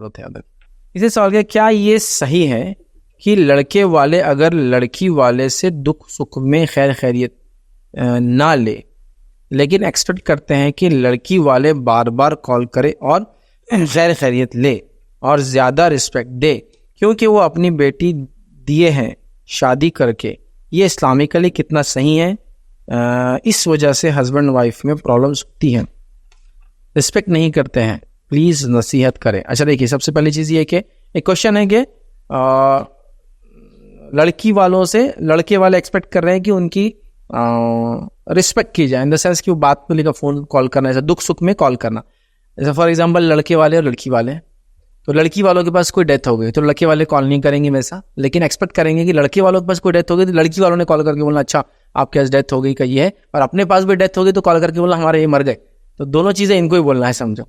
जरूरत है अगर। इसे सवाल किया, क्या ये सही है कि लड़के वाले अगर लड़की वाले से दुख सुख में खैर खैरियत ना ले, लेकिन एक्सपेक्ट करते हैं कि लड़की वाले बार बार कॉल करे और खैर खैरियत ले और ज़्यादा रिस्पेक्ट दे क्योंकि वो अपनी बेटी दिए हैं शादी करके, ये इस्लामिकली कितना सही है? इस वजह से हस्बैंड वाइफ में प्रॉब्लम्स होती हैं, रिस्पेक्ट नहीं करते हैं, प्लीज़ नसीहत करें। अच्छा देखिए, सबसे पहली चीज़ ये कि एक क्वेश्चन है कि लड़की वालों से लड़के वाले एक्सपेक्ट कर रहे हैं कि उनकी रिस्पेक्ट की जाए, इन द सेंस कि वो बात को लेकर फ़ोन कॉल करना, जैसे दुख सुख में कॉल करना। जैसे फॉर एग्जांपल लड़के वाले और लड़की वाले, तो लड़की वालों के पास कोई डेथ हो गई तो लड़के वाले कॉल नहीं करेंगे वैसा, लेकिन एक्सपेक्ट करेंगे कि लड़के वालों के पास कोई डेथ हो गई तो लड़की वालों ने कॉल करके बोलना अच्छा आपके पास डेथ हो गई का ये है, और अपने पास भी डेथ हो गई तो कॉल करके बोलना हमारे ये मर गए। तो दोनों चीज़ें इनको ही बोलना है, समझो।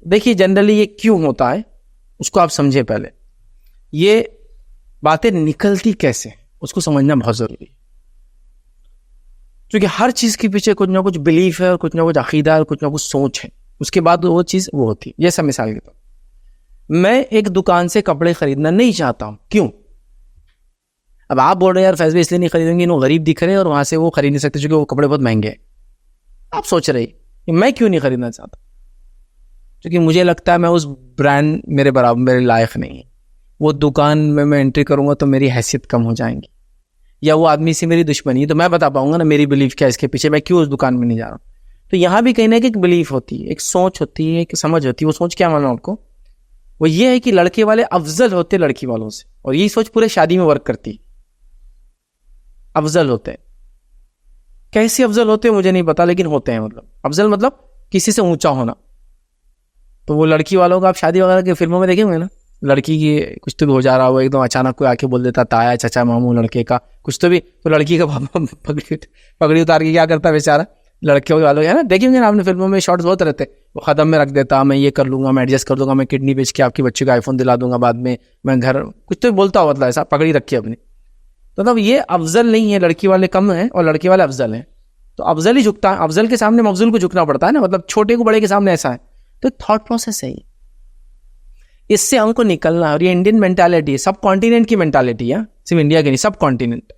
देखिए जनरली ये क्यों होता है उसको आप समझे, पहले ये बातें निकलती कैसे उसको समझना बहुत ज़रूरी है, क्योंकि हर चीज़ के पीछे कुछ ना कुछ बिलीफ है और कुछ ना कुछ अकीदा है, कुछ ना कुछ सोच है, उसके बाद वो चीज़ वो होती है। जैसा मिसाल के तौर, मैं एक दुकान से कपड़े खरीदना नहीं चाहता हूँ, क्यों? अब आप बोल रहे हैं यार फैज़ भाई इसलिए नहीं खरीदेंगे, वो गरीब दिख रहे हैं और वहाँ से वो खरीद नहीं सकते क्योंकि वो कपड़े बहुत महंगे हैं। आप सोच रहे कि मैं क्यों नहीं खरीदना चाहता? क्योंकि मुझे लगता है मैं उस ब्रांड मेरे बराबर मेरे लायक नहीं है, वो दुकान में मैं एंट्री करूँगा तो मेरी हैसियत कम हो जाएंगी, या वो आदमी से मेरी दुश्मनी है, तो मैं बता पाऊंगा ना मेरी बिलीफ क्या है इसके पीछे, मैं क्यों उस दुकान में नहीं जा रहा हूँ। तो यहाँ भी कहीं ना कहीं एक बिलीफ होती है, एक सोच होती है, एक समझ होती है। वो सोच क्या मालूम आपको? वो ये है कि लड़के वाले अफजल होते लड़की वालों से, और यही सोच पूरे शादी में वर्क करती है। अफजल होते हैं, कैसे अफजल होते हैं मुझे नहीं पता, लेकिन होते हैं। मतलब अफजल मतलब किसी से ऊंचा होना। तो वो लड़की वालों का आप शादी वगैरह की फिल्मों में देखे होंगे ना, लड़की की कुछ तो भी हो जा रहा हो, एकदम अचानक कोई आके बोल देता ताया चाचा मामू लड़के का कुछ तो भी, तो लड़की का पगड़ी उतार के क्या करता बेचारा, लड़के वालों है ना, देखेंगे ना आपने फिल्मों में शॉट्स बहुत रहते, वो कदम में रख देता, मैं ये कर लूंगा, मैं एडजस्ट कर दूंगा, मैं किडनी बेच के आपकी बच्ची को आईफोन दिला दूंगा बाद में, मैं घर कुछ तो भी बोलता हो, मतलब ऐसा पगड़ी रखी अपनी। तो मतलब ये अफजल नहीं है, लड़की वाले कम हैं और लड़के वाले अफजल हैं। तो अफजल ही झुकता है, अफजल के सामने मफजूल को झुकना पड़ता है ना, मतलब छोटे को बड़े के सामने ऐसा है। तो थॉट प्रोसेस है ये, इससे हमको निकलना है। और ये इंडियन मेंटालिटी है, सब कॉन्टिनेंट की मेंटालिटी है, सिर्फ इंडिया की नहीं, सब कॉन्टिनेंट,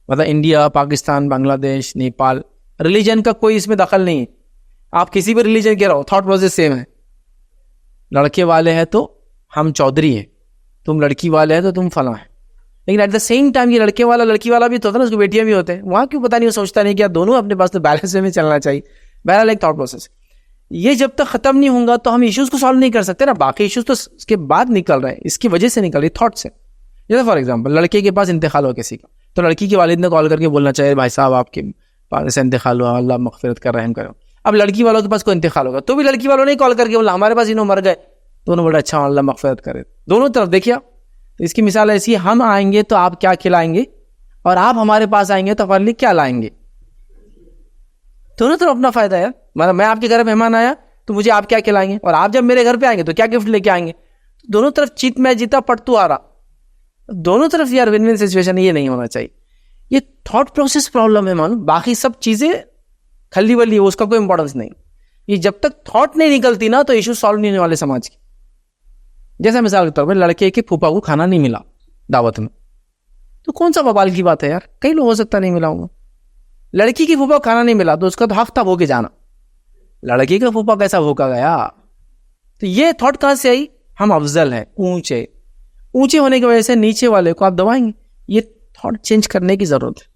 मतलब इंडिया, पाकिस्तान, बांग्लादेश, नेपाल। रिलीजन का कोई इसमें दखल नहीं है, आप किसी भी रिलीजन के रहो, थॉट प्रोसेस सेम है। लड़के वाले हैं तो हम चौधरी हैं, तुम लड़की वाले हैं तो तुम फला है। लेकिन एट द सेम टाइम ये लड़के वाला लड़की वाला भी तो होता है ना, उसकी बेटियां भी होते हैं, वहाँ क्यों पता नहीं वो सोचता नहीं कि यार दोनों अपने पास तो बैलेंस में चलना चाहिए। बहरहाल एक थॉट प्रोसेस, ये जब तक खत्म नहीं होगा तो हम इश्यूज को सॉल्व नहीं कर सकते ना। बाकी इश्यूज तो इसके बाद निकल रहे हैं, इसकी वजह से निकल रही, थॉट से। जैसे फॉर एग्जांपल लड़के के पास इंतकाल हो किसी का, तो लड़की के वालिद ने कॉल करके बोलना चाहिए भाई साहब आपके पास से इंतकाल हुआ, अल्लाह मगफिरत कर रहम करो। अब लड़की वालों के पास कोई इंतकाल होगा तो भी लड़की वालों ने कॉल करके बोला हमारे पास इन्हों मर गए, तो उन्होंने बोला अच्छा अल्लाह मगफिरत करे। दोनों तरफ देखिए। तो इसकी मिसाल ऐसी है, हम आएंगे तो आप क्या खिलाएंगे, और आप हमारे पास आएंगे तो हमारे लिए क्या लाएंगे। दोनों तरफ अपना फायदा है। मतलब मैं आपके घर मेहमान आया तो मुझे आप क्या खिलाएंगे, और आप जब मेरे घर पे आएंगे तो क्या गिफ्ट लेके आएंगे। तो दोनों तरफ चीत मैं जीता पट्टू आ रहा, दोनों तरफ यार विन विन सिचुएशन। ये नहीं होना चाहिए, ये थॉट प्रोसेस प्रॉब्लम है मानो, बाकी सब चीजें खल्ली बल्ली, उसका कोई इंपॉर्टेंस नहीं। ये जब तक थॉट नहीं निकलती ना तो इशू सॉल्व नहीं होने वाले समाज के। जैसा मिसाल के तौर पर लड़के के फूफा को खाना नहीं मिला दावत में, तो कौन सा बवाल की बात है यार, कई लोग हो सकता नहीं मिला होगा। लड़की की फूफा को खाना नहीं मिला तो उसका तो हक था भूखे जाना, लड़की का फूफा कैसा भूखा गया। तो ये थॉट कहां से आई, हम अफजल हैं, ऊंचे ऊंचे होने की वजह से नीचे वाले को आप दबाएंगे। ये थॉट चेंज करने की जरूरत है,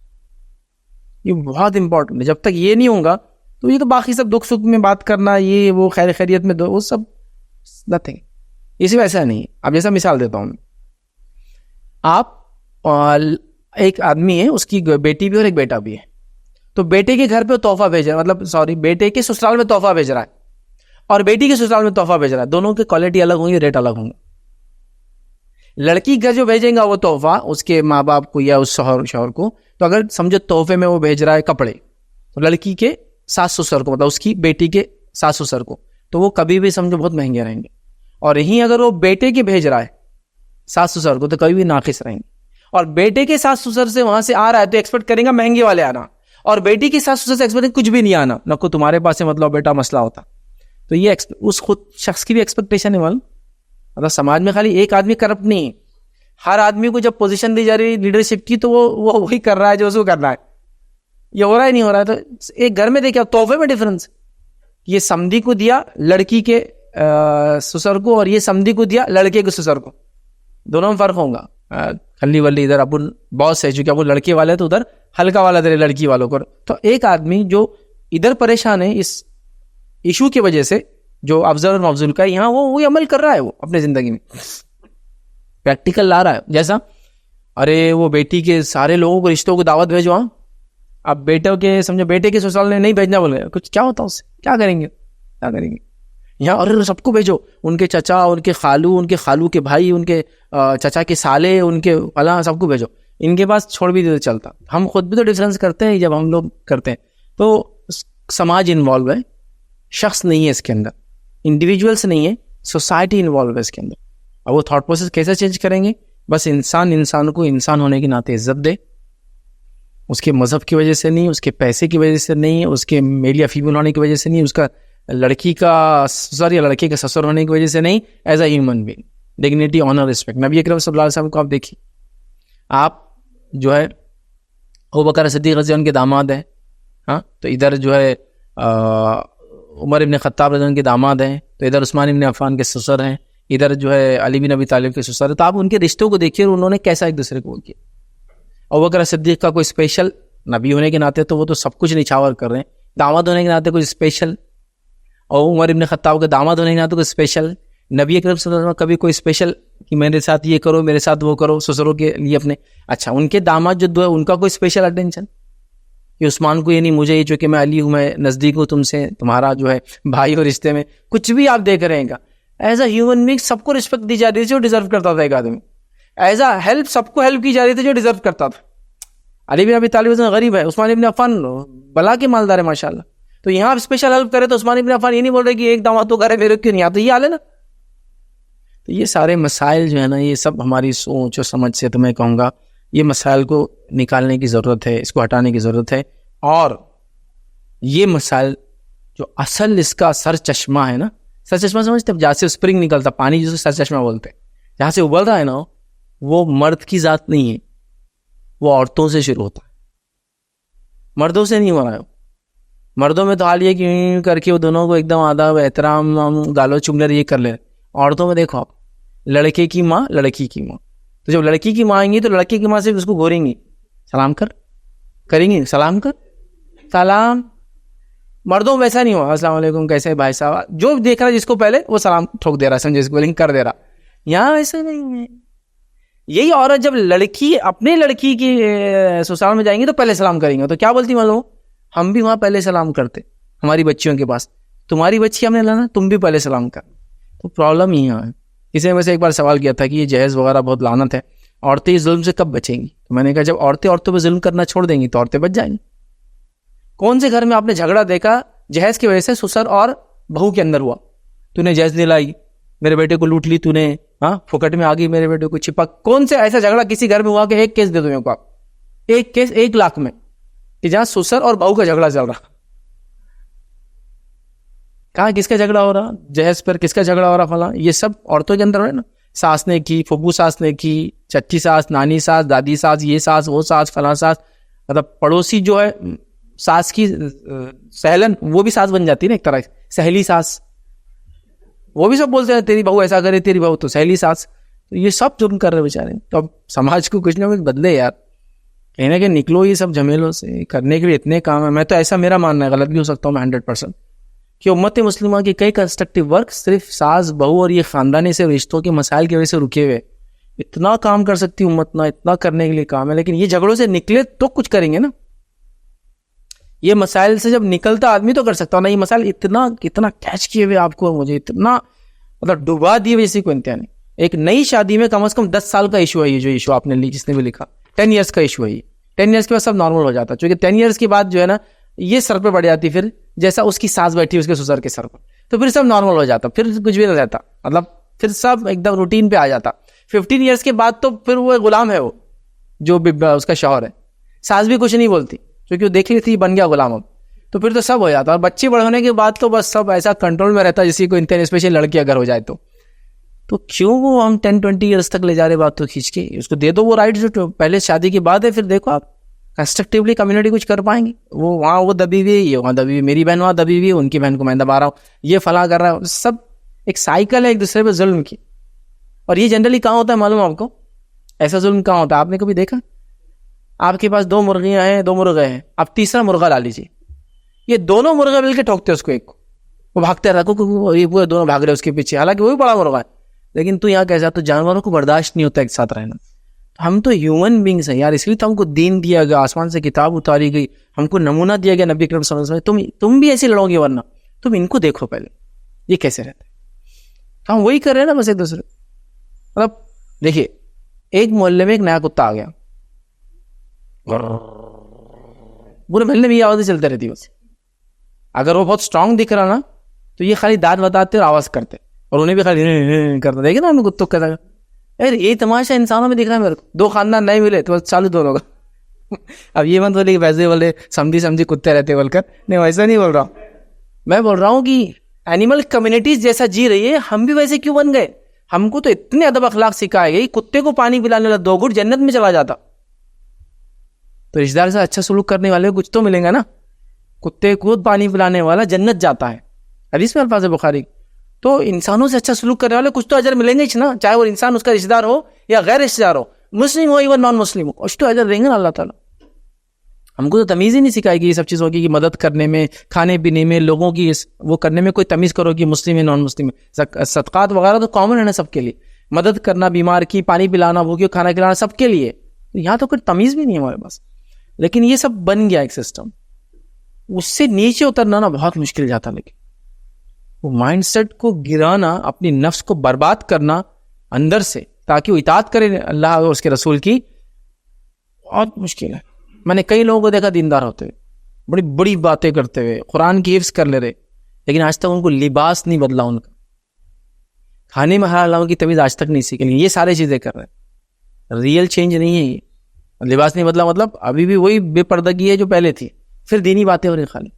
ये बहुत इंपॉर्टेंट है। जब तक ये नहीं होगा तो ये तो बाकी सब दुख सुख में बात करना, ये वो खैर खैरियत में वो सब नथिंग। इसी वैसा नहीं है। अब जैसा मिसाल देता हूं, आप एक आदमी है, उसकी बेटी भी और एक बेटा भी है, तो बेटे के घर पे तोहफा भेज रहा है, मतलब सॉरी बेटे के ससुराल में तोहफा भेज रहा है और बेटी के ससुराल में तोहफा भेज रहा है, दोनों की क्वालिटी अलग होंगी, रेट अलग होंगे। लड़की घर जो भेजेगा वो तोहफा उसके माँ बाप को या उस शौहर को, तो अगर समझो तोहफे में वो भेज रहा है कपड़े, तो लड़की के सास ससुर को, मतलब उसकी बेटी के सास ससुर को, तो वो कभी भी समझो बहुत महंगे रहेंगे। और यहीं अगर वो बेटे के भेज रहा है सास ससुर को, तो कभी भी नाकिस रहेंगे। और बेटे के सास ससुर से वहां से आ रहा है तो एक्सपेक्ट करेंगे महंगे वाले आना, और बेटी की सास ससुर से एक्सपेक्ट कुछ भी नहीं आना, न को तुम्हारे पास है मतलब बेटा मसला होता। तो ये उस खुद शख्स की भी एक्सपेक्टेशन है, मालूम मतलब समाज में खाली एक आदमी करप्ट नहीं है, हर आदमी को जब पोजीशन दी जा रही है लीडरशिप की तो वो वही कर रहा है जो उसको करना है। ये हो रहा है नहीं हो रहा है। तो एक घर में देखिए तोहफे में डिफरेंस, ये समधी को दिया लड़की के ससुर को और ये समधी को दिया लड़के के ससुर को, दोनों में फर्क होगा। खल्ली वल्ली इधर अपन बॉस है, चूंकि अपन लड़के वाले तो उधर हल्का वाला दे लड़की वालों को। तो एक आदमी जो इधर परेशान है इस इशू की वजह से, जो अफजल और मफजूल का यहाँ वो अमल कर रहा है, वो अपने जिंदगी में प्रैक्टिकल ला रहा है। जैसा अरे वो बेटी के सारे लोगों को रिश्तों को दावत भेजो, हाँ अब बेटों के समझो बेटे के ससुराल ने नहीं भेजना बोले कुछ, क्या होता उससे, क्या करेंगे यहाँ, और सबको भेजो, उनके चचा, उनके खालू के भाई, उनके चचा के साले, उनके फला, सबको भेजो, इनके पास छोड़ भी दे तो चलता। हम खुद भी तो डिफरेंस करते हैं जब हम लोग करते हैं। तो समाज इन्वॉल्व है, शख्स नहीं है इसके अंदर, इंडिविजुअल्स नहीं है, सोसाइटी इन्वॉल्व है इसके अंदर। अब वो थॉट प्रोसेस कैसे चेंज करेंगे? बस इंसान को इंसान होने के नाते इज्जत दे, उसके मजहब की वजह से नहीं, उसके पैसे की वजह से नहीं, उसके मेल या फीमेल होने की वजह से नहीं, उसका लड़की का ससुर या लड़के का ससुर होने की वजह से नहीं, as a human being, dignity, honour, respect. नबी अकरम सल्लल्लाहु अलैहि वसल्लम को आप देखिए, आप जो है अबू बकर सिद्दीक़ रज़ी उनके दामाद हैं, हाँ, तो इधर जो है उमर इब्न खत्ताब रज़ी उनके दामाद हैं, तो इधर उस्मान इब्न अफ़्फ़ान के ससुर हैं, इधर जो है अली बिन अबी तालिब के ससुर है। तो आप उनके रिश्तों को देखिए, उन्होंने कैसा एक दूसरे को किया। अबू बकर सिद्दीक़ का कोई स्पेशल, नबी होने के नाते तो वो तो सब कुछ निछावर कर रहे हैं, दामाद होने के नाते कुछ स्पेशल, और उमर इब्न खत्ताब के दामाद होने के नाते कुछ स्पेशल। नबी अकरम सल्लल्लाहु अलैहि वसल्लम कभी कोई स्पेशल कि मेरे साथ ये करो, मेरे साथ वो करो, ससुरों के लिए अपने, अच्छा उनके दामाद जो दो है उनका कोई स्पेशल अटेंशन, कि उस्मान को ये नहीं, मुझे ये जो कि मैं अली हूँ, मैं नज़दीक हूँ तुमसे, तुम्हारा जो है भाई और रिश्ते में कुछ भी आप देख रहे हैं। एज अ ह्यूमन बीइंग सबको रिस्पेक्ट दी जा रही थी जो डिजर्व करता था एक आदमी, एज अ हेल्प सबको हेल्प की जा रही थी जो डिजर्व करता था। अली बिन अबी तालिब गरीब है, उस्मान इब्न अफ़्फ़ान बला के मालदार है माशाल्लाह, तो यहाँ आप स्पेशल हेल्प करे तो उस्मान इब्न अफ़्फ़ान ये नहीं बोल रहे कि एक दामाद तो करे मेरे क्यों नहीं आता, ये हाल है ना। तो ये सारे मसाइल जो है ना, ये सब हमारी सोच और समझ से, तो मैं कहूँगा ये मसाइल को निकालने की ज़रूरत है, इसको हटाने की ज़रूरत है। और ये मसाइल जो असल इसका सर चश्मा है ना, सर चश्मा समझते हैं, जहाँ से स्प्रिंग निकलता पानी जिसको सर चश्मा बोलते हैं, जहाँ से उबल रहा है ना, वो मर्द की ज़ात नहीं है, वो औरतों से शुरू होता है, मर्दों से नहीं हो रहा है। मर्दों में तो हाल ये कि करके वो दोनों को एकदम आदाब एहतराम गालो चुमलर ये कर ले। औरतों में देखो आप, लड़के की माँ लड़की की माँ, तो जब लड़की की माँ आएंगी तो लड़के की माँ से उसको घोरेंगी, सलाम करेंगी, सलाम कर, सलाम। मर्दों में वैसा नहीं हुआ, अस्सलाम वालेकुम कैसे भाई साहब, जो देख रहा है जिसको पहले वो सलाम ठोक दे रहा है, समझे, इसको लिंक कर दे रहा। यहाँ ऐसा नहीं है। यही औरत जब लड़की अपने लड़की की ससुराल में जाएंगी तो पहले सलाम करेंगे, तो क्या बोलती मालूम, हम भी वहाँ पहले सलाम करते हमारी बच्चियों के पास, तुम्हारी बच्ची हमने लाना, तुम भी पहले सलाम कर। तो प्रॉब्लम यहाँ है। किसी ने वैसे एक बार सवाल किया था कि ये जहेज वगैरह बहुत लानत है, औरतें इस जुल्म से कब बचेंगी? तो मैंने कहा जब औरतें औरतों पर जुल्म करना छोड़ देंगी तो औरतें बच जाएंगी। कौन से घर में आपने झगड़ा देखा जहेज की वजह से ससुर और बहू के अंदर हुआ, तूने जहेज दिलाई, मेरे बेटे को लूट ली तूने, हाँ फुकट में आ गई, मेरे बेटे को चिपक, कौन से ऐसा झगड़ा किसी घर में हुआ कि एक केस दे दो मेरे को आप, एक केस 1 लाख में, कि जहां ससुर और बहू का झगड़ा चल रहा। कहाँ किसका झगड़ा हो रहा, जहेज पर किसका झगड़ा हो रहा, फला, ये सब औरतों के अंदर है ना। सास ने की, फुफू सास ने की, चच्ची सास, नानी सास, दादी सास, ये सास, वो सास, फला सास, मतलब पड़ोसी जो है सास की सहलन, वो भी सास बन जाती है ना एक तरह से, सहेली सास, वो भी सब बोलते हैं तेरी बहू ऐसा करे, तेरी बहू तो सहेली सास। तो ये सब जुर्म कर रहे बेचारे। तो अब समाज को कुछ ना कुछ बदले यार, कहीं ना कहीं निकलो ये सब झमेलों से। करने के लिए इतने काम है। मैं तो ऐसा, मेरा मानना है, गलत भी हो सकता हूँ मैं 100%, कि उम्मत मुस्लिमा की कई कंस्ट्रक्टिव वर्क सिर्फ सास बहू और ये खानदानी से रिश्तों के मसाइल की वजह से रुके हुए। इतना काम कर सकती उम्मत ना, इतना करने के लिए काम है, लेकिन ये झगड़ों से निकले तो कुछ करेंगे ना। ये मसाइल से जब निकलता आदमी तो कर सकता ना। ये मसाइल इतना कितना कैच किए हुए आपको, मुझे इतना मतलब डुबा दिए हुए, इसी को इंतहा नहीं। एक नई शादी में कम से कम 10 साल का इशू है ये, जो इशू आपने ली, जिसने भी लिखा 10 ईयर्स का इशू है ये। 10 ईयर्स के बाद सब नॉर्मल हो जाता है, क्योंकि 10 ईयर्स के बाद जो है ना ये सर पे बढ़ जाती, फिर जैसा उसकी सास बैठी उसके ससुर के सर पर, तो फिर सब नॉर्मल हो जाता, फिर कुछ भी नहीं रहता, मतलब फिर सब एकदम रूटीन पे आ जाता। 15 ईयर्स के बाद तो फिर वो गुलाम है, वो जो उसका शौहर है। सास भी कुछ नहीं बोलती क्योंकि वो देख ली थी बन गया गुलाम अब, तो फिर तो सब हो जाता। और बच्चे बड़े होने के बाद तो बस सब ऐसा कंट्रोल में रहता है जिसी को इंतहा, स्पेशली लड़की अगर हो जाए तो तो क्यों वो हम 10-20 ईयर्स तक ले जा रहे बात तो खींच के? उसको दे दो वो राइट जो पहले शादी के बाद है, फिर देखो आप कंस्ट्रक्टिवली कम्युनिटी कुछ कर पाएंगे। वो वहाँ वो दबी हुई है, ये वहाँ दबी हुई, मेरी बहन वहाँ दबी हुई है, उनकी बहन को मैं दबा रहा हूँ, ये फला कर रहा है, सब एक साइकिल है एक दूसरे पे जुल्म की। और ये जनरली कहाँ होता है मालूम आपको? ऐसा जुल्म कहाँ होता है आपने कभी देखा? आपके पास 2 मुर्गियां हैं, 2 मुर्गे हैं, आप तीसरा मुर्गा ला लीजिए, ये दोनों मुर्गे मिलकर ठोकते उसको, एक को वो भागते रखो, ये पूरे दोनों भाग रहे उसके पीछे, हालांकि वो भी बड़ा मुर्गा है। लेकिन तू यहाँ कैसा, तो जानवरों को बर्दाश्त नहीं होता एक साथ रहना। हम तो ह्यूमन बींग्स हैं यार, इसलिए तो हमको दीन दिया गया, आसमान से किताब उतारी गई, हमको नमूना दिया गया नबी करीम सल्लल्लाहु अलैहि वसल्लम। तुम भी ऐसे लड़ोगे, वरना तुम इनको देखो पहले ये कैसे रहते हैं। तो हम वही कर रहे हैं ना बस एक दूसरे। मतलब देखिए, एक मोहल्ले में एक नया कुत्ता आ गया, पूरे मोहल्ले में ये आवाजें चलते रहती बस। अगर वो बहुत स्ट्रांग दिख रहा ना, तो ये खाली दांत बताते और आवाज करते, और उन्हें भी खाली करते। देखे ना हमने कुत्तों का, यार ये तमाशा इंसानों में दिख रहा है मेरे को। 2 खानदान नहीं मिले तो चालू दोनों का। अब ये मत बोले वैसे बोले समझी कुत्ते रहते बोलकर, नहीं वैसा नहीं बोल रहा हूँ। मैं बोल रहा हूँ कि एनिमल कम्युनिटीज जैसा जी रही है, हम भी वैसे क्यों बन गए? हमको तो इतने अदब अखलाक सिखाए गए, कुत्ते को पानी पिलाने लगा 2 घूंट जन्नत में चला जाता। तो रिश्तेदार से अच्छा सलूक करने वाले कुछ तो मिलेगा ना। कुत्ते को पानी पिलाने वाला जन्नत जाता है, हदीस में अल्फाज है बुखारी। तो इंसानों से अच्छा सलूक करने वाले कुछ तो अजर मिलेंगे ही ना, चाहे वो इंसान उसका रिश्तेदार हो या गैर रिश्तेदार हो, मुस्लिम हो या नॉन मुस्लिम हो, कुछ तो अजर देंगे ना अल्लाह ताला। हमको तो तमीज़ ही नहीं सिखाएगी ये सब चीज़ों की, मदद करने में, खाने पीने में, लोगों की वो करने में कोई तमीज़ करो कि मुस्लिम है नॉन मुस्लिम है। सदकात वगैरह तो कॉमन है ना सबके लिए, मदद करना, बीमार की पानी पिलाना, भूखे खाना खिलाना सबके लिए। यहाँ तो कोई तमीज़ भी नहीं है हमारे पास। लेकिन ये सब बन गया एक सिस्टम, उससे नीचे उतरना ना बहुत मुश्किल जाता। लेकिन वो माइंडसेट को गिराना, अपनी नफ्स को बर्बाद करना अंदर से, ताकि वो इताअत करे अल्लाह और उसके रसूल की, बहुत मुश्किल है। मैंने कई लोगों को देखा दीनदार होते हुए, बड़ी बड़ी बातें करते हुए, कुरान की हिफ्ज़ कर ले रहे, लेकिन आज तक उनको लिबास नहीं बदला, उनका खाने में हलाल की तमीज़ आज तक नहीं सीखी। ये सारी चीज़ें कर रहे हैं, रियल चेंज नहीं है ये। लिबास नहीं बदला मतलब अभी भी वही बेपर्दगी है जो पहले थी, फिर दीनी बातें हो रही खाली।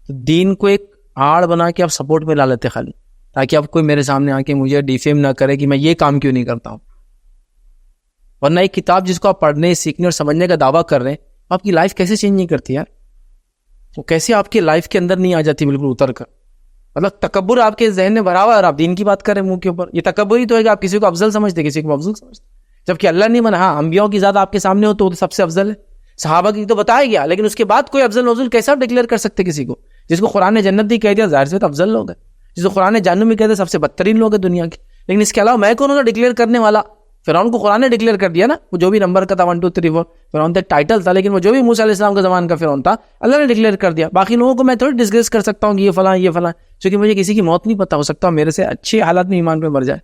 तो दीन को एक आड़ बना के आप सपोर्ट में ला लेते खाली, ताकि आप कोई मेरे सामने आके मुझे डिफेम ना करे कि मैं ये काम क्यों नहीं करता हूँ। वरना एक किताब जिसको आप पढ़ने, सीखने और समझने का दावा कर रहे हैं, आपकी लाइफ कैसे चेंज नहीं करती यार? वो कैसे आपकी लाइफ के अंदर नहीं आ जाती बिल्कुल उतर कर? मतलब तकब्बुर आपके जहन में भरा हुआ है और आप दीन की बात कर रहे हैं मुंह के ऊपर। ये तकब्बुर ही तो है कि आप किसी को अफजल समझते, किसी को अफजल समझते, जबकि अल्लाह नहीं मना। हाँ, अंबियाओं की ज़ात आपके सामने हो तो सबसे अफजल है, सहाबा की तो बताया गया, लेकिन उसके बाद कोई अफजल नफजल कैसे आप डिक्लेयर कर सकते किसी को? जिसको कुरान ने जन्नत दी कह दिया, जाहिर से तो अफजल लोग है। जिसको कुरान ने जहन्नुम में कह दिया, सबसे बदतरीन लोग है दुनिया के। लेकिन इसके अलावा मैं कौन होगा डिक्लेयर करने वाला? फिरौन को कुरान ने डिक्लेयर कर दिया ना, वो जो भी नंबर का था 1 2 3 4 फिरौन तक टाइटल था, लेकिन वो जो भी मूसा अलैहिस्सलाम का ज़मान का फिरौन था, अल्लाह ने डिक्लेयर कर दिया। बाकी लोगों को मैं थोड़ी डिस्ग्रेस कर सकता हूँ कि ये फलां, क्योंकि मुझे किसी की मौत नहीं पता, हो सकता है मेरे से अच्छे हालात में ईमान पे मर जाए।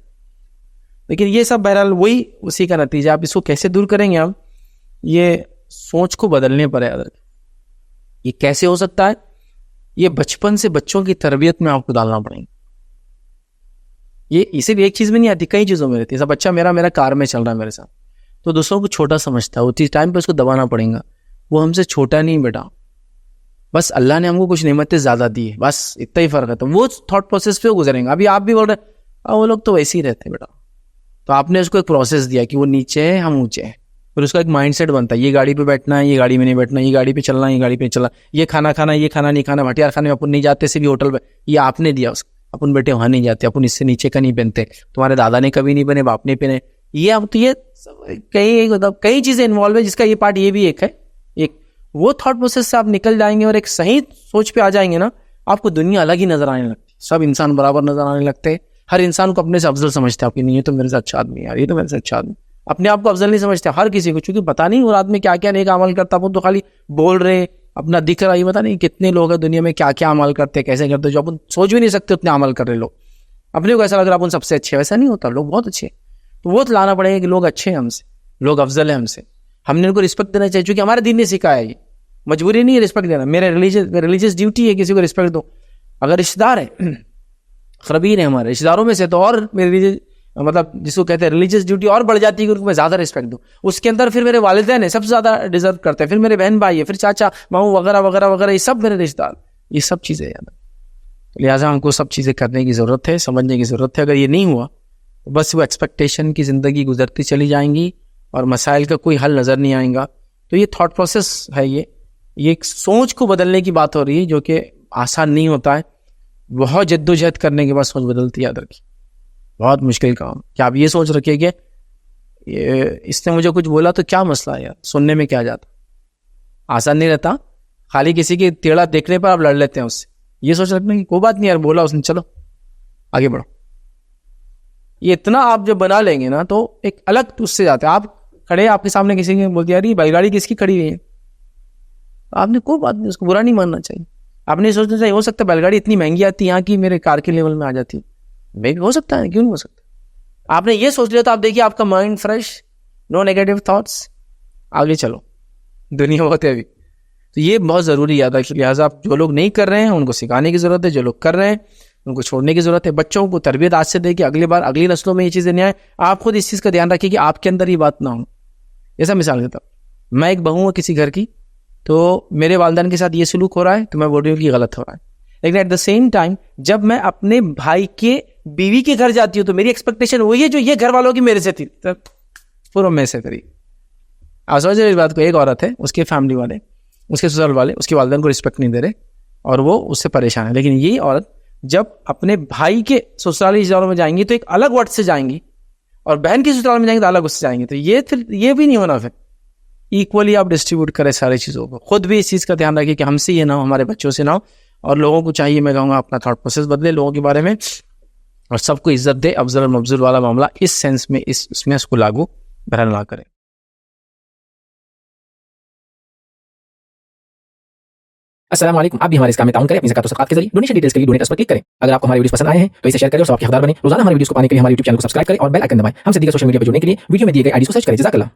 लेकिन ये सब बहरहाल वही उसी का नतीजा। आप इसको कैसे दूर करेंगे? आप ये सोच को बदलने पर है। ये कैसे हो सकता है? ये बचपन से बच्चों की तरबियत में आपको डालना पड़ेगा। ये इसीलिए एक चीज़ में नहीं आती, कई चीज़ों में रहती है। सब बच्चा मेरा कार में चल रहा है मेरे साथ, तो दूसरों को छोटा समझता है, उसी टाइम पे उसको दबाना पड़ेगा। वो हमसे छोटा नहीं बेटा, बस अल्लाह ने हमको कुछ नेमतें ज़्यादा दी है, बस इतना ही फ़र्क है। तो वो थॉट प्रोसेस पे गुजरेंगे। अभी आप भी बोल रहे वो लोग तो वैसे ही रहते हैं बेटा, तो आपने उसको एक प्रोसेस दिया कि वो नीचे है, हम ऊँचे हैं, फिर उसका एक माइंडसेट बनता है, ये गाड़ी पे बैठना है, ये गाड़ी में नहीं बैठना, ये गाड़ी पे चलना है, ये गाड़ी पे चलना, ये खाना खाना, ये खाना नहीं खाना, भटियार खाने में अपन नहीं जाते, से भी होटल पे, ये आपने दिया उसको। अपन बेटे वहाँ नहीं जाते, अपन इससे नीचे का नहीं पहनते, तुम्हारे दादा ने कभी नहीं बने, बाप ने पहने। ये अब तो ये कई चीज़ें इन्वॉल्व है, जिसका ये पार्ट ये भी एक है। एक वो थॉट प्रोसेस से आप निकल जाएंगे और एक सही सोच पे आ जाएंगे ना, आपको दुनिया अलग ही नजर आने लगती, सब इंसान बराबर नजर आने लगते, हर इंसान को अपने से अफजल समझते हैं। आपकी नहीं, ये तो मेरे से अच्छा आदमी यार, ये तो मेरे से अच्छा आदमी। अपने आप को अफजल नहीं समझते हर किसी को, क्योंकि पता नहीं वो आदमी क्या क्या नेक अमल करता, वो तो खाली बोल रहे, अपना दिख रहा है। पता नहीं कितने लोग हैं दुनिया में क्या क्या अमल करते, कैसे करते, जो अपन सोच भी नहीं सकते उतने अमल कर रहे लोग। अपने को ऐसा लग रहा है अपन सबसे अच्छे, वैसा नहीं होता, लोग बहुत अच्छे। तो वो लाना पड़ेगा कि लोग अच्छे हैं हमसे, लोग अफजल है हमसे, हमने उनको रिस्पेक्ट देना चाहिए, क्योंकि हमारे दीन ने सिखाया है। मजबूरी नहीं है रिस्पेक्ट देना, मेरा रिलीजियस ड्यूटी है किसी को रिस्पेक्ट दो। अगर रिश्तेदार है, खरबीर है हमारे रिश्तेदारों में से, तो और मेरे मतलब जिसको कहते हैं रिलीजियस ड्यूटी और बढ़ जाती है कि उनको मैं ज़्यादा रिस्पेक्ट दूँ। उसके अंदर फिर मेरे वालिदैन है, सबसे ज़्यादा डिजर्व करते हैं, फिर मेरे बहन भाई है, फिर चाचा मामू वगैरह वगैरह वगैरह, ये सब मेरे रिश्तेदार, ये सब चीज़ें याद। लिहाजा हमको सब चीज़ें करने की ज़रूरत है, समझने की ज़रूरत है। अगर ये नहीं हुआ बस वो एक्सपेक्टेशन की ज़िंदगी गुजरती चली जाएंगी और मसाइल का कोई हल नज़र नहीं आएगा। तो ये थॉट प्रोसेस है, ये एक सोच को बदलने की बात हो रही है, जो कि आसान नहीं होता है। बहुत जद्दोजहद करने के बाद सोच बदलती है, याद रखिए, बहुत मुश्किल काम। क्या आप ये सोच रखिए कि इसने मुझे कुछ बोला तो क्या मसला है यार, सुनने में क्या जाता, आसान नहीं रहता। खाली किसी की टेढ़ा देखने पर आप लड़ लेते हैं उससे, ये सोच रखना कि कोई बात नहीं यार, बोला उसने, चलो आगे बढ़ो। ये इतना आप जब बना लेंगे ना तो एक अलग उससे जाते हैं। आप खड़े, आपके सामने किसी ने बोल दिया यार ये बैलगाड़ी किसकी खड़ी हुई है, आपने कोई बात नहीं, उसको बुरा नहीं मानना चाहिए। आपने सोचना चाहिए हो सकता है बैलगाड़ी इतनी महंगी आती है यहाँ की, मेरे कार के लेवल में आ जाती है, मे भी हो सकता है, क्यों नहीं हो सकता। आपने ये सोच लिया तो आप देखिए आपका mind fresh, no negative thoughts, आगे चलो, दुनिया बहुत है अभी। तो ये बहुत ज़रूरी याद रखिए। लिहाजा आप जो लोग नहीं कर रहे हैं उनको सिखाने की ज़रूरत है, जो लोग कर रहे हैं उनको छोड़ने की ज़रूरत है। बच्चों को तरबियत आज से दें कि अगली बार अगली नस्लों में ये चीज़ें नहीं आए। आप खुद इस चीज़ का ध्यान रखिए कि आपके अंदर ये बात ना हो। जैसा मिसाल देता हूँ, मैं एक बहू हूँ किसी घर की, तो मेरे वालिदैन के साथ ये सलूक हो रहा है तो मैं बोल रही हूँ कि गलत हो रहा है। लेकिन एट द सेम टाइम जब मैं अपने भाई के बीवी के घर जाती हूँ तो मेरी एक्सपेक्टेशन वही है जो ये घर वालों की मेरे से थी, तो पूरा मैं से करी। आप समझ रहे इस बात को। एक औरत है, उसके फैमिली वाले, उसके ससुराल वाले उसके वालिदैन को रिस्पेक्ट नहीं दे रहे और वो उससे परेशान है। लेकिन ये औरत जब अपने भाई के ससुराली रिश्तेदारों में जाएंगी तो एक अलग वर्ड से जाएंगी, और बहन के ससुराल में जाएंगे तो अलग उससे जाएंगे। तो ये फिर ये भी नहीं होना। फिर इक्वली आप डिस्ट्रीब्यूट करें सारी चीज़ों को। खुद भी इस चीज़ का ध्यान रखिए कि हमसे ये ना हो, हमारे बच्चों से ना हो। और लोगों को चाहिए, मैं कहूँगा, अपना थॉट प्रोसेस बदले लोगों के बारे में, और सबको इज्जत दे। अफजल मफजूल वाला मामला इस सेंस में इसमें उसको लागू बहरहाल ना करें। अस्सलाम वालेकुम। आप भी हमारे इस काम में ताउन करें अपनी ज़कात और सदक़ात के जरिए। डोनेशन डिटेल्स के लिए डोनेट पर क्लिक करें। अगर आपको हमारे वीडियोस पसंद आए हैं तो इसे शेयर करें और सबके हकदार बने। रोजाना हमारे वीडियोस को पाने के लिए हमारे यूट्यूब चैनल को सब्सक्राइब करें और बेल आइकन दबाएं। हमसे दीगर सोशल मीडिया पर जुड़ने के लिए वीडियो में दिए गए आईडी को सर्च करें। जज़ाकल्लाह।